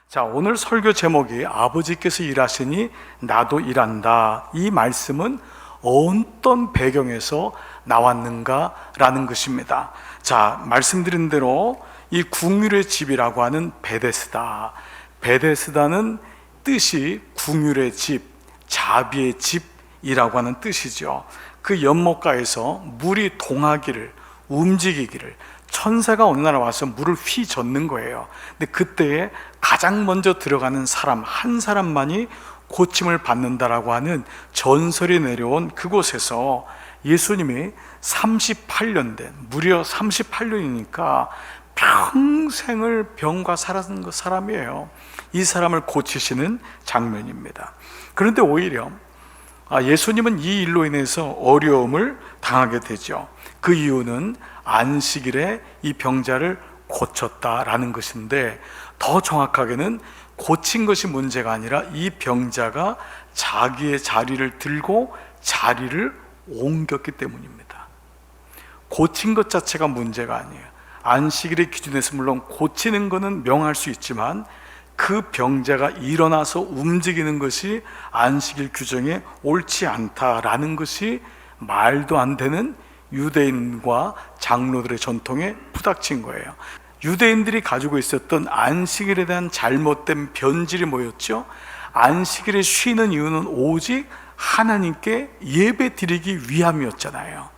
자, 오늘 설교 제목이 아버지께서 일하시니 나도 일한다. 이 말씀은 어떤 배경에서 나왔는가라는 것입니다. 자, 말씀드린 대로 이 궁율의 집이라고 하는 베데스다. 베데스다는 뜻이 궁율의 집, 자비의 집이라고 하는 뜻이죠. 그 연못가에서 물이 동하기를, 움직이기를, 천사가 어느 날 와서 물을 휘젓는 거예요. 근데 그때에 가장 먼저 들어가는 사람 한 사람만이 고침을 받는다라고 하는 전설이 내려온 그곳에서 예수님이 38년 된, 무려 38년이니까 평생을 병과 살았던 사람이에요. 이 사람을 고치시는 장면입니다. 그런데 오히려 예수님은 이 일로 인해서 어려움을 당하게 되죠. 그 이유는 안식일에 이 병자를 고쳤다라는 것인데, 더 정확하게는 고친 것이 문제가 아니라 이 병자가 자기의 자리를 들고 자리를 옮겼기 때문입니다. 고친 것 자체가 문제가 아니에요. 안식일의 기준에서 물론 고치는 것은 명할 수 있지만 그 병자가 일어나서 움직이는 것이 안식일 규정에 옳지 않다라는 것이 말도 안 되는 유대인과 장로들의 전통에 부닥친 거예요. 유대인들이 가지고 있었던 안식일에 대한 잘못된 변질이 뭐였죠? 안식일에 쉬는 이유는 오직 하나님께 예배 드리기 위함이었잖아요.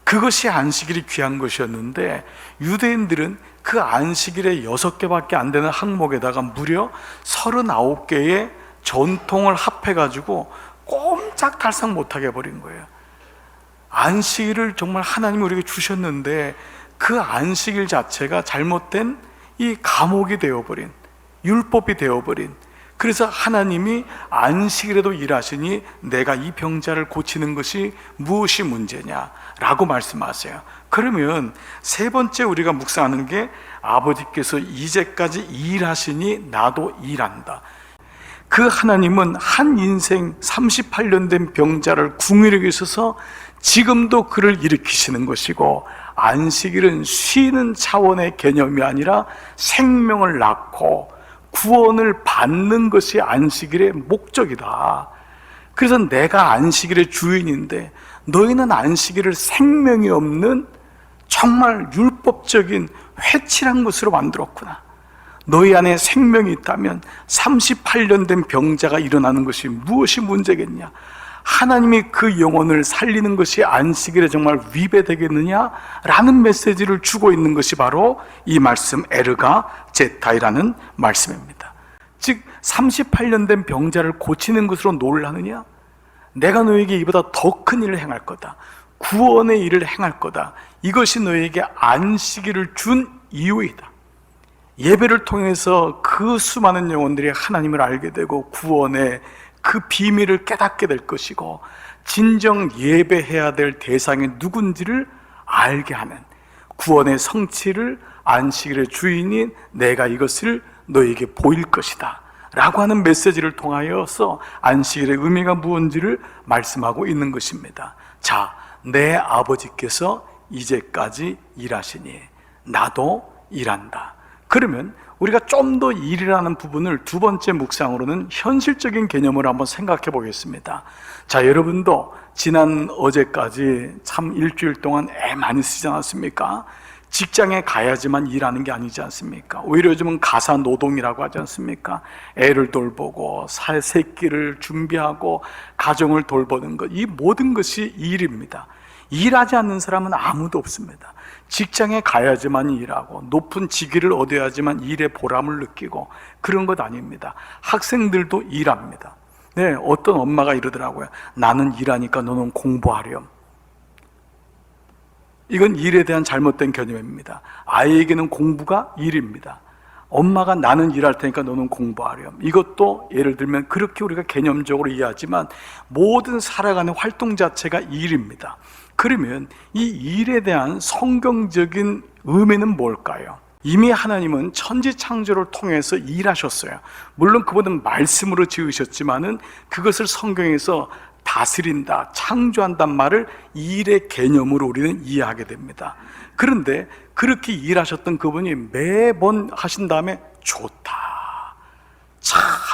그것이 안식일이 귀한 것이었는데, 유대인들은 그 안식일에 6개밖에 안 되는 항목에다가 무려 39개의 전통을 합해가지고 꼼짝달싹 못하게 해버린 거예요. 안식일을 정말 하나님이 우리에게 주셨는데 그 안식일 자체가 잘못된 이 감옥이 되어버린, 율법이 되어버린, 그래서 하나님이 안식일에도 일하시니 내가 이 병자를 고치는 것이 무엇이 문제냐라고 말씀하세요. 그러면 세 번째 우리가 묵상하는 게, 아버지께서 이제까지 일하시니 나도 일한다. 그 하나님은 한 인생 38년 된 병자를 궁일에 계셔서 지금도 그를 일으키시는 것이고, 안식일은 쉬는 차원의 개념이 아니라 생명을 낳고 구원을 받는 것이 안식일의 목적이다. 그래서 내가 안식일의 주인인데 너희는 안식일을 생명이 없는 정말 율법적인 회칠한 것으로 만들었구나. 너희 안에 생명이 있다면 38년 된 병자가 일어나는 것이 무엇이 문제겠냐? 하나님이 그 영혼을 살리는 것이 안식일에 정말 위배되겠느냐라는 메시지를 주고 있는 것이 바로 이 말씀 에르가 제타이라는 말씀입니다. 즉 38년 된 병자를 고치는 것으로 놀라느냐? 내가 너에게 이보다 더 큰 일을 행할 거다, 구원의 일을 행할 거다. 이것이 너에게 안식일을 준 이유이다. 예배를 통해서 그 수많은 영혼들이 하나님을 알게 되고 구원의 그 비밀을 깨닫게 될 것이고, 진정 예배해야 될 대상이 누군지를 알게 하는 구원의 성취를 안식일의 주인인 내가 이것을 너에게 보일 것이다 라고 하는 메시지를 통하여서 안식일의 의미가 무엇인지를 말씀하고 있는 것입니다. 자, 내 아버지께서 이제까지 일하시니 나도 일한다. 그러면 우리가 좀 더 일이라는 부분을 두 번째 묵상으로는 현실적인 개념으로 한번 생각해 보겠습니다. 자, 여러분도 지난 어제까지 참 일주일 동안 애 많이 쓰지 않았습니까? 직장에 가야지만 일하는 게 아니지 않습니까? 오히려 요즘은 가사 노동이라고 하지 않습니까? 애를 돌보고 새끼를 준비하고 가정을 돌보는 것, 이 모든 것이 일입니다. 일하지 않는 사람은 아무도 없습니다. 직장에 가야지만 일하고 높은 직위를 얻어야지만 일의 보람을 느끼고 그런 것 아닙니다. 학생들도 일합니다. 네, 어떤 엄마가 이러더라고요. 나는 일하니까 너는 공부하렴. 이건 일에 대한 잘못된 개념입니다. 아이에게는 공부가 일입니다. 엄마가 나는 일할 테니까 너는 공부하렴. 이것도 예를 들면 그렇게 우리가 개념적으로 이해하지만 모든 살아가는 활동 자체가 일입니다. 그러면 이 일에 대한 성경적인 의미는 뭘까요? 이미 하나님은 천지창조를 통해서 일하셨어요. 물론 그분은 말씀으로 지으셨지만은 그것을 성경에서 다스린다, 창조한단 말을 일의 개념으로 우리는 이해하게 됩니다. 그런데 그렇게 일하셨던 그분이 매번 하신 다음에 좋다,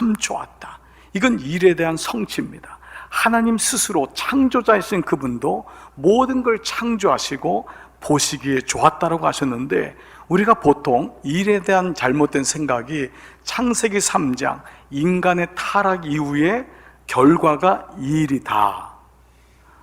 참 좋았다. 이건 일에 대한 성취입니다. 하나님 스스로 창조자이신 그분도 모든 걸 창조하시고 보시기에 좋았다라고 하셨는데, 우리가 보통 일에 대한 잘못된 생각이 창세기 3장 인간의 타락 이후에 결과가 일이다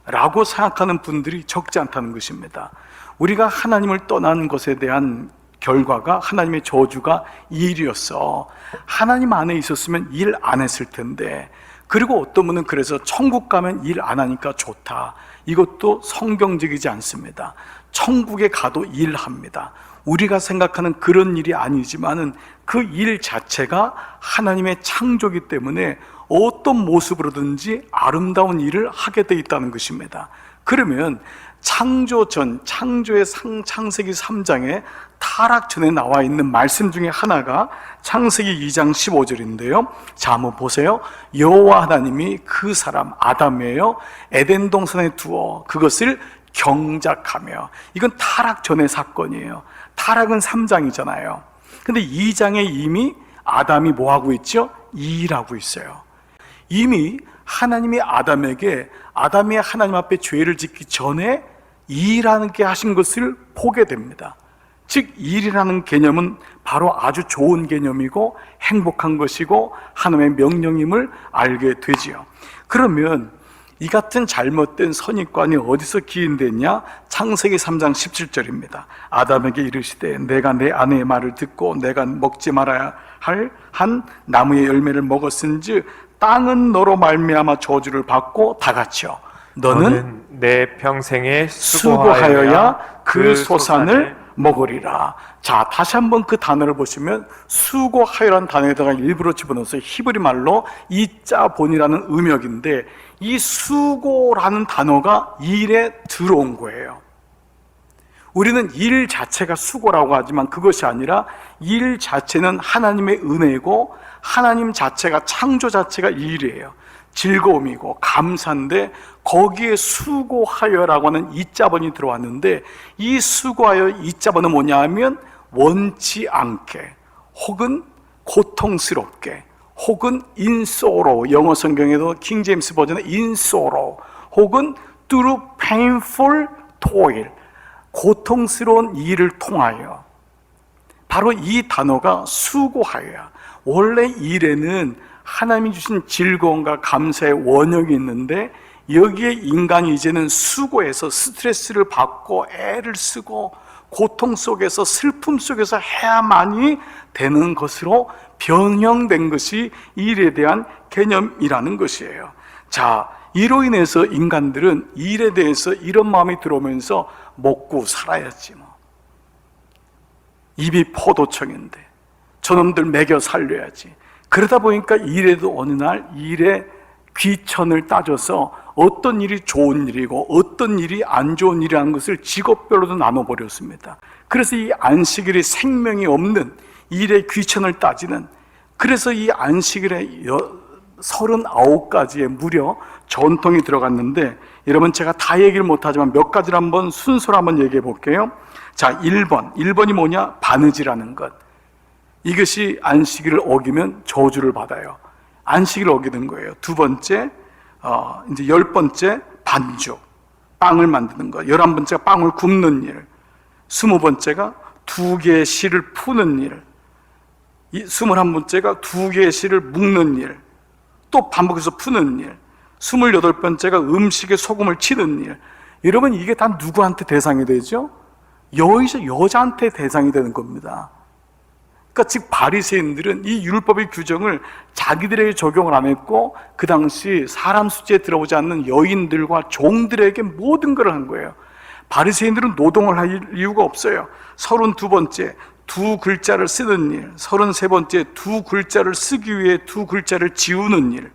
라고 생각하는 분들이 적지 않다는 것입니다. 우리가 하나님을 떠난 것에 대한 결과가 하나님의 저주가 일이었어. 하나님 안에 있었으면 일 안 했을 텐데, 그리고 어떤 분은 그래서 천국 가면 일 안 하니까 좋다. 이것도 성경적이지 않습니다. 천국에 가도 일합니다. 우리가 생각하는 그런 일이 아니지만은 그 일 자체가 하나님의 창조이기 때문에 어떤 모습으로든지 아름다운 일을 하게 돼 있다는 것입니다. 그러면 창조 전, 창조의 창세기 3장에 타락 전에 나와 있는 말씀 중에 하나가 창세기 2장 15절인데요. 자, 한번 보세요. 여호와 하나님이 그 사람 아담이에요, 에덴 동산에 두어 그것을 경작하며. 이건 타락 전의 사건이에요. 타락은 3장이잖아요. 근데 2장에 이미 아담이 뭐 하고 있죠? 일하고 있어요. 이미 하나님이 아담에게, 아담이 하나님 앞에 죄를 짓기 전에 일하는 게 하신 것을 보게 됩니다. 즉 일이라는 개념은 바로 아주 좋은 개념이고 행복한 것이고 하나님의 명령임을 알게 되지요. 그러면 이 같은 잘못된 선입관이 어디서 기인됐냐? 창세기 3장 17절입니다. 아담에게 이르시되 내가 내 아내의 말을 듣고 내가 먹지 말아야 할 한 나무의 열매를 먹었은즉 땅은 너로 말미암아 저주를 받고 다 같이요, 너는 내 평생에 수고하여야 그 소산을 먹으리라. 자, 다시 한번 그 단어를 보시면 수고하여라는 단어에다가 일부러 집어넣어서 히브리 말로 이자본이라는 음역인데, 이 수고라는 단어가 일에 들어온 거예요. 우리는 일 자체가 수고라고 하지만 그것이 아니라 일 자체는 하나님의 은혜고 하나님 자체가, 창조 자체가 일이에요. 즐거움이고 감사인데 거기에 수고하여라고 하는 이자본이 들어왔는데, 이 수고하여 이자본은 뭐냐 하면 원치 않게 혹은 고통스럽게 혹은 in sorrow, 영어 성경에도 킹 제임스 버전은 in sorrow, 혹은 through painful toil, 고통스러운 일을 통하여. 바로 이 단어가 수고하여야. 원래 일에는 하나님이 주신 즐거움과 감사의 원형이 있는데, 여기에 인간이 이제는 수고해서 스트레스를 받고 애를 쓰고 고통 속에서 슬픔 속에서 해야만이 되는 것으로 변형된 것이 일에 대한 개념이라는 것이에요. 자, 이로 인해서 인간들은 일에 대해서 이런 마음이 들어오면서 먹고 살아야지 뭐, 입이 포도청인데 저놈들 먹여 살려야지. 그러다 보니까 일에도 어느 날 일의 귀천을 따져서 어떤 일이 좋은 일이고 어떤 일이 안 좋은 일이라는 것을 직업별로도 나눠버렸습니다. 그래서 이 안식일이 생명이 없는 일의 귀천을 따지는, 그래서 이 안식일에 39가지의 무려 전통이 들어갔는데, 여러분 제가 다 얘기를 못하지만 몇 가지를 한번 순서로 한번 얘기해 볼게요. 자, 1번이 뭐냐? 바느질하는 것. 이것이 안식일을 어기면 저주를 받아요. 안식일을 어기는 거예요. 두 번째, 이제 10번째 반죽, 빵을 만드는 것. 11번째가 빵을 굽는 일. 20번째가 2개의 실을 푸는 일. 21번째가 2개의 실을 묶는 일. 또 반복해서 푸는 일. 28번째가 음식에 소금을 치는 일. 여러분 이게 다 누구한테 대상이 되죠? 여자한테 대상이 되는 겁니다. 그러니까 즉 바리새인들은 이 율법의 규정을 자기들에게 적용을 안 했고, 그 당시 사람 숫자에 들어오지 않는 여인들과 종들에게 모든 걸 한 거예요. 바리새인들은 노동을 할 이유가 없어요. 32번째, 2글자를 쓰는 일. 33번째, 2글자를 쓰기 위해 2글자를 지우는 일.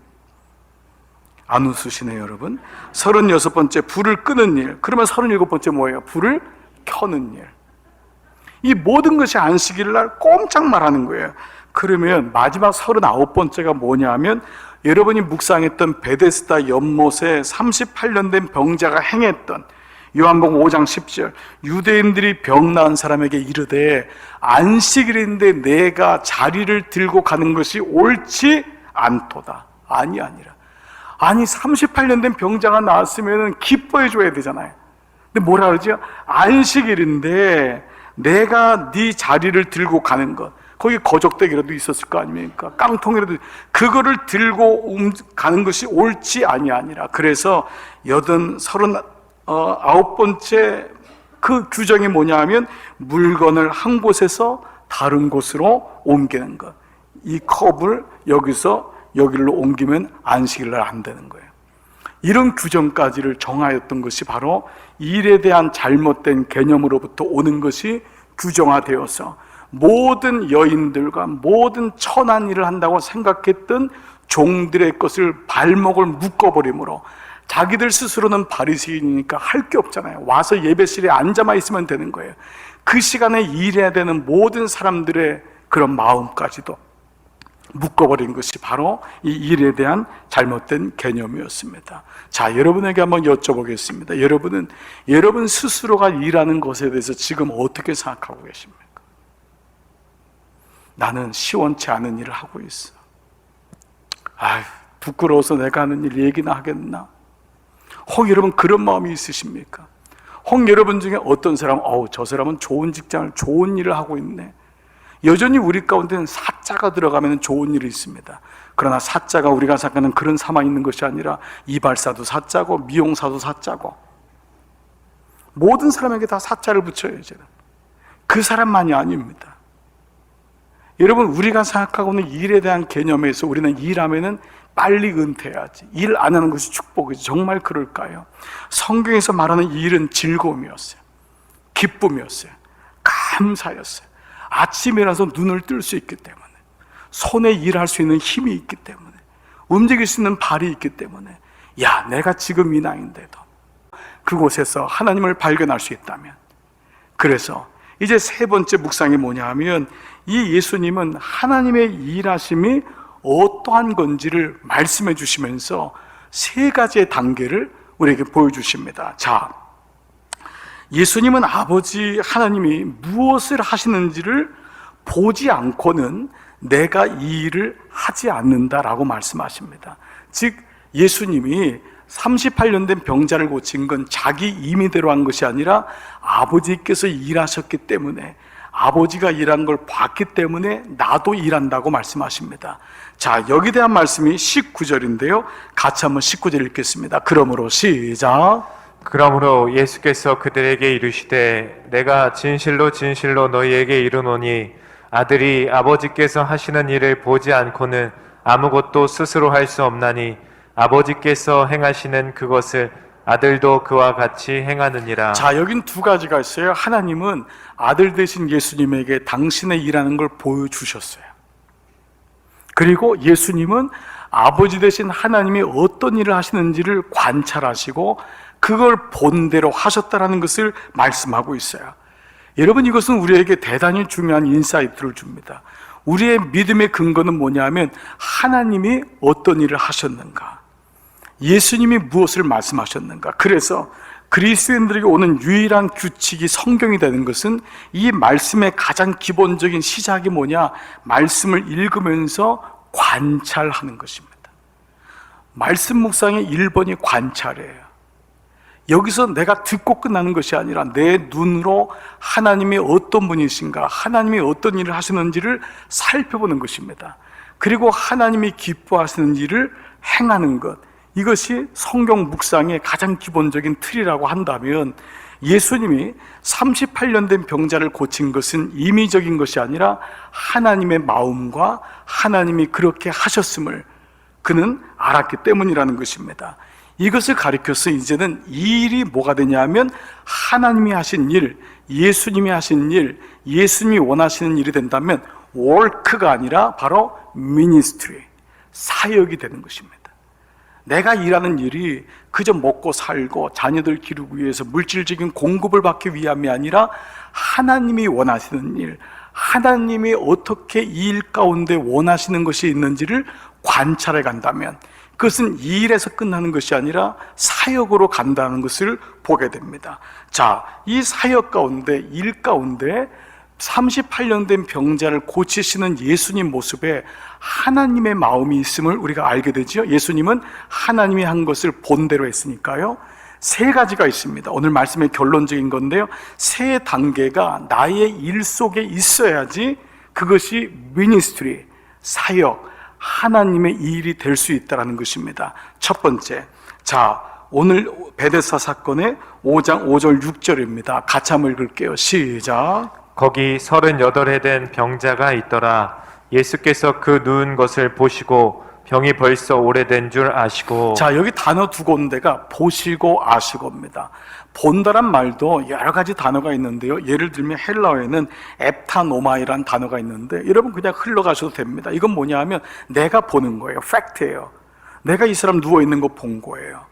안 웃으시네요, 여러분. 36번째, 불을 끄는 일. 그러면 37번째 뭐예요? 불을 켜는 일. 이 모든 것이 안식일 날 꼼짝 말하는 거예요. 그러면 마지막 39번째가 뭐냐 하면, 여러분이 묵상했던 베데스다 연못에 38년 된 병자가 행했던, 요한복음 5장 10절, 유대인들이 병 나은 사람에게 이르되 안식일인데 내가 자리를 들고 가는 것이 옳지 않도다. 아니라. 아니 38년 된 병자가 나왔으면 기뻐해 줘야 되잖아요. 근데 뭐라 그러죠? 안식일인데 내가 네 자리를 들고 가는 것, 거기 거적대기라도 있었을 거 아닙니까? 깡통이라도, 그거를 들고 가는 것이 옳지 아니하니라. 그래서 39번째 그 규정이 뭐냐 하면 물건을 한 곳에서 다른 곳으로 옮기는 것. 이 컵을 여기서 여기로 옮기면 안식일날 안 되는 거예요. 이런 규정까지를 정하였던 것이 바로 일에 대한 잘못된 개념으로부터 오는 것이 규정화되어서 모든 여인들과 모든 천한 일을 한다고 생각했던 종들의 것을 발목을 묶어버림으로, 자기들 스스로는 바리새인이니까 할 게 없잖아요. 와서 예배실에 앉아만 있으면 되는 거예요. 그 시간에 일해야 되는 모든 사람들의 그런 마음까지도 묶어버린 것이 바로 이 일에 대한 잘못된 개념이었습니다. 자, 여러분에게 한번 여쭤보겠습니다. 여러분은 여러분 스스로가 일하는 것에 대해서 지금 어떻게 생각하고 계십니까? 나는 시원치 않은 일을 하고 있어. 아휴, 부끄러워서 내가 하는 일 얘기나 하겠나? 혹 여러분 그런 마음이 있으십니까? 혹 여러분 중에 어떤 사람은 저 사람은 좋은 직장을, 좋은 일을 하고 있네. 여전히 우리 가운데는 사자가 들어가면 좋은 일이 있습니다. 그러나 사자가 우리가 생각하는 그런 사만 있는 것이 아니라 이발사도 사자고 미용사도 사자고 모든 사람에게 다 사자를 붙여요. 이제는 그 사람만이 아닙니다. 여러분, 우리가 생각하고 있는 일에 대한 개념에서 우리는 일하면은 빨리 은퇴해야지, 일 안 하는 것이 축복이지. 정말 그럴까요? 성경에서 말하는 일은 즐거움이었어요. 기쁨이었어요. 감사였어요. 아침에 일어나서 눈을 뜰 수 있기 때문에, 손에 일할 수 있는 힘이 있기 때문에, 움직일 수 있는 발이 있기 때문에, 야, 내가 지금 이 나이인데도 그곳에서 하나님을 발견할 수 있다면. 그래서 이제 세 번째 묵상이 뭐냐 하면, 이 예수님은 하나님의 일하심이 어떠한 건지를 말씀해 주시면서 세 가지의 단계를 우리에게 보여주십니다. 자, 예수님은 아버지 하나님이 무엇을 하시는지를 보지 않고는 내가 이 일을 하지 않는다라고 말씀하십니다. 즉, 예수님이 38년 된 병자를 고친 건 자기 임의대로 한 것이 아니라 아버지께서 일하셨기 때문에, 아버지가 일한 걸 봤기 때문에 나도 일한다고 말씀하십니다. 자, 여기에 대한 말씀이 19절인데요. 같이 한번 19절 읽겠습니다. 그러므로 시작. 그러므로 예수께서 그들에게 이르시되 내가 진실로 진실로 너희에게 이르노니 아들이 아버지께서 하시는 일을 보지 않고는 아무것도 스스로 할 수 없나니 아버지께서 행하시는 그것을 아들도 그와 같이 행하느니라. 자, 여긴 두 가지가 있어요. 하나님은 아들 되신 예수님에게 당신의 일하는 걸 보여주셨어요. 그리고 예수님은 아버지 되신 하나님이 어떤 일을 하시는지를 관찰하시고 그걸 본대로 하셨다라는 것을 말씀하고 있어요. 여러분, 이것은 우리에게 대단히 중요한 인사이트를 줍니다. 우리의 믿음의 근거는 뭐냐면 하나님이 어떤 일을 하셨는가, 예수님이 무엇을 말씀하셨는가. 그래서 그리스도인들에게 오는 유일한 규칙이 성경이 되는 것은 이 말씀의 가장 기본적인 시작이 뭐냐, 말씀을 읽으면서 관찰하는 것입니다. 말씀 묵상의 1번이 관찰이에요. 여기서 내가 듣고 끝나는 것이 아니라 내 눈으로 하나님이 어떤 분이신가, 하나님이 어떤 일을 하시는지를 살펴보는 것입니다. 그리고 하나님이 기뻐하시는 일을 행하는 것, 이것이 성경 묵상의 가장 기본적인 틀이라고 한다면, 예수님이 38년 된 병자를 고친 것은 임의적인 것이 아니라 하나님의 마음과 하나님이 그렇게 하셨음을 그는 알았기 때문이라는 것입니다. 이것을 가리켜서 이제는 이 일이 뭐가 되냐면 하나님이 하신 일, 예수님이 하신 일, 예수님이 원하시는 일이 된다면 work가 아니라 바로 ministry, 사역이 되는 것입니다. 내가 일하는 일이 그저 먹고 살고 자녀들 기르기 위해서 물질적인 공급을 받기 위함이 아니라 하나님이 원하시는 일, 하나님이 어떻게 이 일 가운데 원하시는 것이 있는지를 관찰해 간다면 그것은 이 일에서 끝나는 것이 아니라 사역으로 간다는 것을 보게 됩니다. 자, 이 사역 가운데, 일 가운데 38년 된 병자를 고치시는 예수님 모습에 하나님의 마음이 있음을 우리가 알게 되죠. 예수님은 하나님이 한 것을 본대로 했으니까요. 세 가지가 있습니다. 오늘 말씀의 결론적인 건데요, 세 단계가 나의 일 속에 있어야지 그것이 미니스트리, 사역, 하나님의 일이 될 수 있다는 것입니다. 첫 번째, 자, 오늘 베데스다 사건의 5장 5절 6절입니다. 같이 한번 읽을게요. 시작. 거기 38해 된 병자가 있더라. 예수께서 그 누운 것을 보시고 병이 벌써 오래된 줄 아시고. 자, 여기 단어 두 군데가 보시고 아시고입니다. 본다란 말도 여러 가지 단어가 있는데요, 예를 들면 헬라어에는 앱타노마이라는 단어가 있는데 여러분 그냥 흘러가셔도 됩니다. 이건 뭐냐 하면 내가 보는 거예요. 팩트예요. 내가 이 사람 누워있는 거 본 거예요.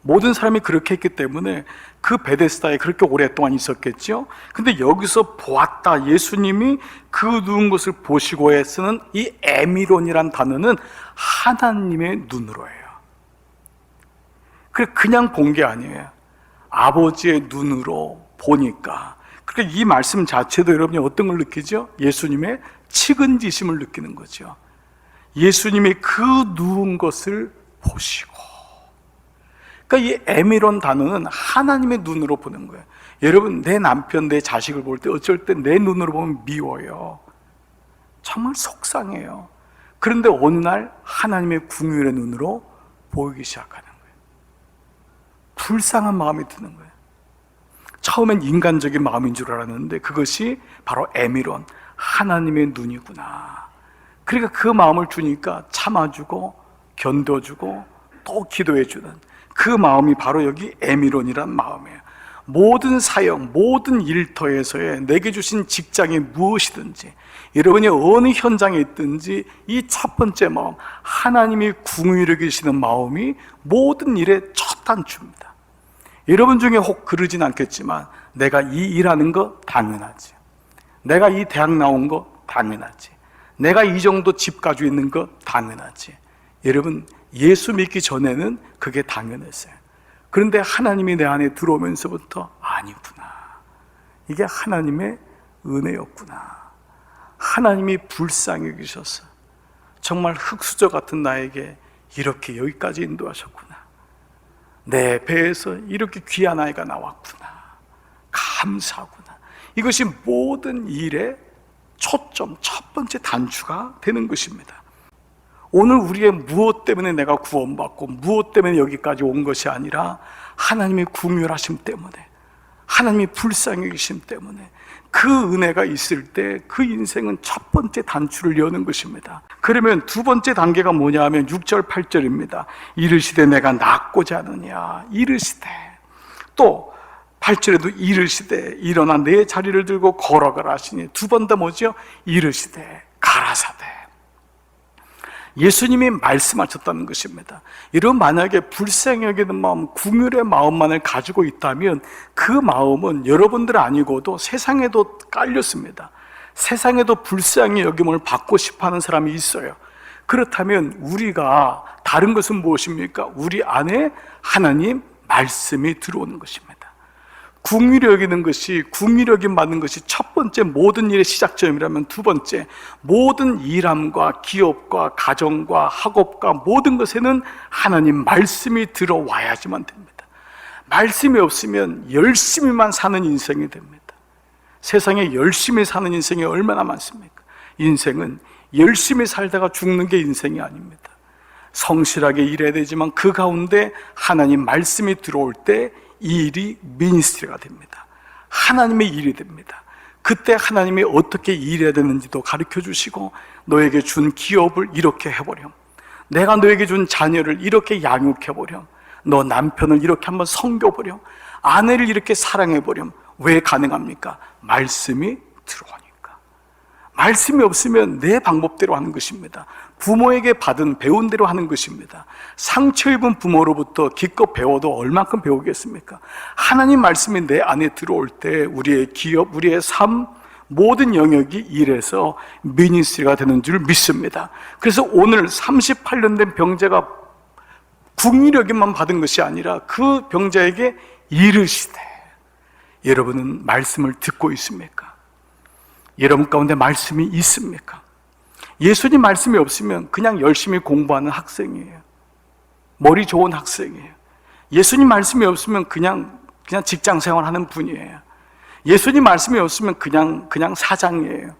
모든 사람이 그렇게 했기 때문에 그 베데스다에 그렇게 오랫동안 있었겠죠. 근데 여기서 보았다, 예수님이 그 누운 것을 보시고에 쓰는 이 에미론이란 단어는 하나님의 눈으로 해요. 그냥 본 게 아니에요. 아버지의 눈으로 보니까. 그러니까 이 말씀 자체도 여러분이 어떤 걸 느끼죠? 예수님의 측은지심을 느끼는 거죠. 예수님이 그 누운 것을 보시고. 그러니까 이 에미론 단어는 하나님의 눈으로 보는 거예요. 여러분, 내 남편, 내 자식을 볼 때 어쩔 때 내 눈으로 보면 미워요. 정말 속상해요. 그런데 어느 날 하나님의 궁율의 눈으로 보이기 시작하는 거예요. 불쌍한 마음이 드는 거예요. 처음엔 인간적인 마음인 줄 알았는데 그것이 바로 에미론, 하나님의 눈이구나. 그러니까 그 마음을 주니까 참아주고 견뎌주고 또 기도해주는 그 마음이 바로 여기 에미론이란 마음이에요. 모든 사역, 모든 일터에서의 내게 주신 직장이 무엇이든지, 여러분이 어느 현장에 있든지 이 첫 번째 마음, 하나님이 궁유를 계시는 마음이 모든 일의 첫 단추입니다. 여러분 중에 혹 그러진 않겠지만 내가 이 일하는 거 당연하지, 내가 이 대학 나온 거 당연하지, 내가 이 정도 집 가지고 있는 거 당연하지. 여러분, 예수 믿기 전에는 그게 당연했어요. 그런데 하나님이 내 안에 들어오면서부터 아니구나, 이게 하나님의 은혜였구나. 하나님이 불쌍히 여기셔서 정말 흙수저 같은 나에게 이렇게 여기까지 인도하셨구나. 내 배에서 이렇게 귀한 아이가 나왔구나. 감사하구나. 이것이 모든 일의 초점, 첫 번째 단추가 되는 것입니다. 오늘 우리의 무엇 때문에 내가 구원받고 무엇 때문에 여기까지 온 것이 아니라 하나님의 궁휼하심 때문에, 하나님의 불쌍히 여기심 때문에, 그 은혜가 있을 때 그 인생은 첫 번째 단추를 여는 것입니다. 그러면 두 번째 단계가 뭐냐 하면 6절 8절입니다. 이르시되 내가 낫고자 하느냐, 이르시되. 또 8절에도 이르시되 일어나 내 자리를 들고 걸어가라 하시니, 두 번 다 뭐죠? 이르시되 가라사대. 예수님이 말씀하셨다는 것입니다. 이런 만약에 불쌍히 여기는 마음, 궁휼의 마음만을 가지고 있다면 그 마음은 여러분들 아니고도 세상에도 깔렸습니다. 세상에도 불쌍히 여김을 받고 싶어하는 사람이 있어요. 그렇다면 우리가 다른 것은 무엇입니까? 우리 안에 하나님 말씀이 들어오는 것입니다. 궁휼히 여기는 것이, 궁휼히 여김 받는 것이 첫 번째 모든 일의 시작점이라면, 두 번째 모든 일함과 기업과 가정과 학업과 모든 것에는 하나님 말씀이 들어와야지만 됩니다. 말씀이 없으면 열심히만 사는 인생이 됩니다. 세상에 열심히 사는 인생이 얼마나 많습니까? 인생은 열심히 살다가 죽는 게 인생이 아닙니다. 성실하게 일해야 되지만 그 가운데 하나님 말씀이 들어올 때 이 일이 미니스트리가 됩니다. 하나님의 일이 됩니다. 그때 하나님이 어떻게 일해야 되는지도 가르쳐 주시고, 너에게 준 기업을 이렇게 해보렴, 내가 너에게 준 자녀를 이렇게 양육해보렴, 너 남편을 이렇게 한번 섬겨보렴, 아내를 이렇게 사랑해보렴. 왜 가능합니까? 말씀이 들어오니까. 말씀이 없으면 내 방법대로 하는 것입니다. 부모에게 받은 배운 대로 하는 것입니다. 상처 입은 부모로부터 기껏 배워도 얼만큼 배우겠습니까? 하나님 말씀이 내 안에 들어올 때 우리의 기업, 우리의 삶, 모든 영역이 일해서 미니스트리가 되는 줄 믿습니다. 그래서 오늘 38년 된 병자가 궁휼여김만 받은 것이 아니라 그 병자에게 이르시되, 여러분은 말씀을 듣고 있습니까? 여러분 가운데 말씀이 있습니까? 예수님 말씀이 없으면 그냥 열심히 공부하는 학생이에요. 머리 좋은 학생이에요. 예수님 말씀이 없으면 그냥 직장 생활하는 분이에요. 예수님 말씀이 없으면 그냥 사장이에요.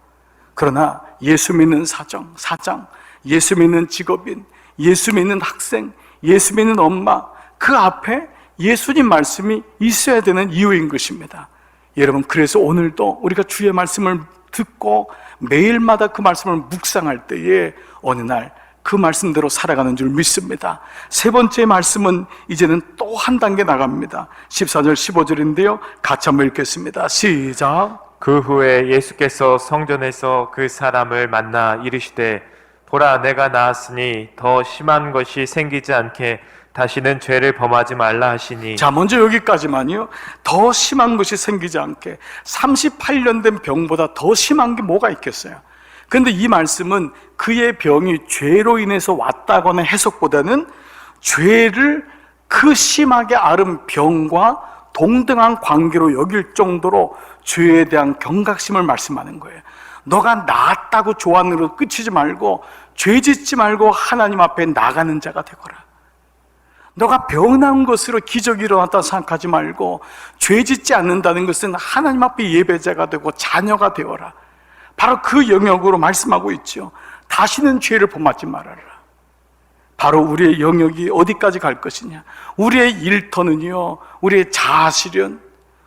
그러나 예수 믿는 사장, 예수 믿는 직업인, 예수 믿는 학생, 예수 믿는 엄마, 그 앞에 예수님 말씀이 있어야 되는 이유인 것입니다. 여러분, 그래서 오늘도 우리가 주의 말씀을 듣고 매일마다 그 말씀을 묵상할 때에 어느 날 그 말씀대로 살아가는 줄 믿습니다. 세 번째 말씀은 이제는 또 한 단계 나갑니다. 14절 15절인데요 같이 한번 읽겠습니다. 시작. 그 후에 예수께서 성전에서 그 사람을 만나 이르시되 보라 내가 나았으니 더 심한 것이 생기지 않게 다시는 죄를 범하지 말라 하시니. 자, 먼저 여기까지만요. 더 심한 것이 생기지 않게. 38년 된 병보다 더 심한 게 뭐가 있겠어요? 그런데 이 말씀은 그의 병이 죄로 인해서 왔다거나 해석보다는 죄를 그 심하게 앓은 병과 동등한 관계로 여길 정도로 죄에 대한 경각심을 말씀하는 거예요. 너가 나았다고 좋아하는 것으로 끝이지 말고 죄 짓지 말고 하나님 앞에 나가는 자가 되거라. 너가 병난 것으로 기적이 일어났다 생각하지 말고 죄 짓지 않는다는 것은 하나님 앞에 예배자가 되고 자녀가 되어라. 바로 그 영역으로 말씀하고 있죠. 다시는 죄를 범하지 말아라. 바로 우리의 영역이 어디까지 갈 것이냐. 우리의 일터는요, 우리의 자아실현,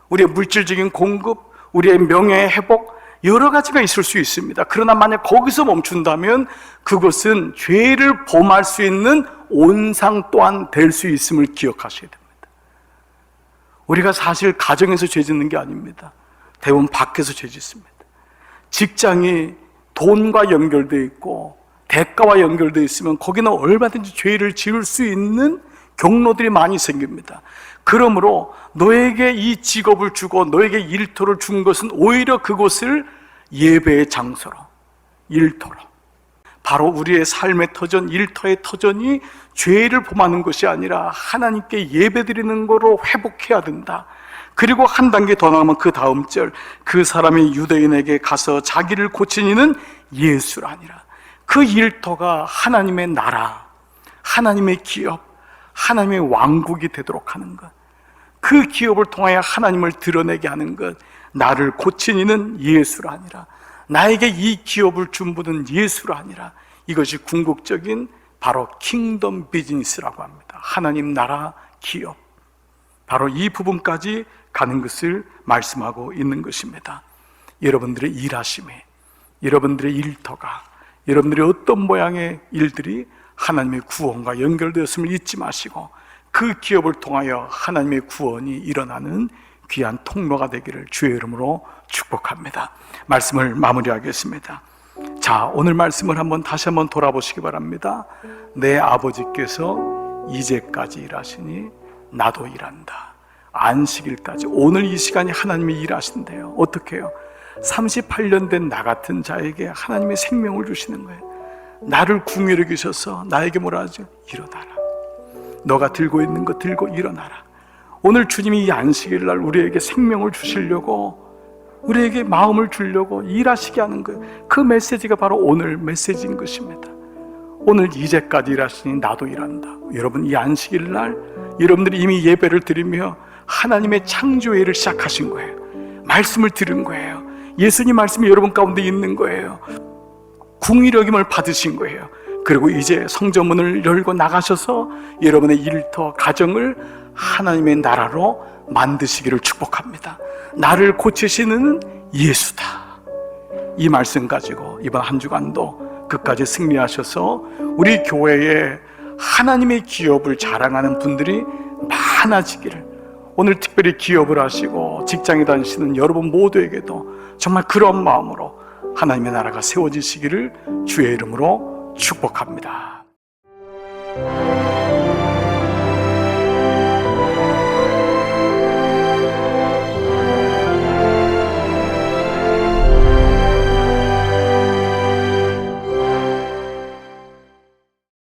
우리의 물질적인 공급, 우리의 명예의 회복, 여러 가지가 있을 수 있습니다. 그러나 만약 거기서 멈춘다면 그것은 죄를 범할 수 있는 온상 또한 될 수 있음을 기억하셔야 됩니다. 우리가 사실 가정에서 죄 짓는 게 아닙니다. 대부분 밖에서 죄 짓습니다. 직장이 돈과 연결되어 있고 대가와 연결되어 있으면 거기는 얼마든지 죄를 지을 수 있는 경로들이 많이 생깁니다. 그러므로 너에게 이 직업을 주고 너에게 일터를 준 것은 오히려 그곳을 예배의 장소로, 일터로, 바로 우리의 삶의 터전, 일터의 터전이 죄를 범하는 것이 아니라 하나님께 예배드리는 거로 회복해야 된다. 그리고 한 단계 더 나가면 그 다음 절, 그 사람이 유대인에게 가서 자기를 고친 이는 예수라니라. 그 일터가 하나님의 나라, 하나님의 기업, 하나님의 왕국이 되도록 하는 것, 그 기업을 통하여 하나님을 드러내게 하는 것, 나를 고친 이는 예수라니라. 나에게 이 기업을 준 분은 예수라니라. 이것이 궁극적인 바로 킹덤 비즈니스라고 합니다. 하나님 나라 기업, 바로 이 부분까지 가는 것을 말씀하고 있는 것입니다. 여러분들의 일하심에, 여러분들의 일터가, 여러분들의 어떤 모양의 일들이 하나님의 구원과 연결되었음을 잊지 마시고 그 기업을 통하여 하나님의 구원이 일어나는 귀한 통로가 되기를 주의 이름으로 축복합니다. 말씀을 마무리하겠습니다. 자, 오늘 말씀을 다시 한번 돌아보시기 바랍니다. 내 아버지께서 이제까지 일하시니 나도 일한다. 안식일까지, 오늘 이 시간이 하나님이 일하신대요. 어떻게 해요? 38년 된 나 같은 자에게 하나님의 생명을 주시는 거예요. 나를 궁유를 여기셔서 나에게 뭐라 하죠? 일어나라. 너가 들고 있는 거 들고 일어나라. 오늘 주님이 이 안식일 날 우리에게 생명을 주시려고, 우리에게 마음을 주려고 일하시게 하는 거예요. 그 메시지가 바로 오늘 메시지인 것입니다. 오늘 이제까지 일하시니 나도 일한다. 여러분, 이 안식일 날 여러분들이 이미 예배를 드리며 하나님의 창조회를 시작하신 거예요. 말씀을 들은 거예요. 예수님 말씀이 여러분 가운데 있는 거예요. 궁일여김을 받으신 거예요. 그리고 이제 성전문을 열고 나가셔서 여러분의 일터, 가정을 하나님의 나라로 만드시기를 축복합니다. 나를 고치시는 예수다. 이 말씀 가지고 이번 한 주간도 끝까지 승리하셔서 우리 교회에 하나님의 기업을 자랑하는 분들이 많아지기를, 오늘 특별히 기업을 하시고 직장에 다니시는 여러분 모두에게도 정말 그런 마음으로 하나님의 나라가 세워지시기를 주의 이름으로 축복합니다.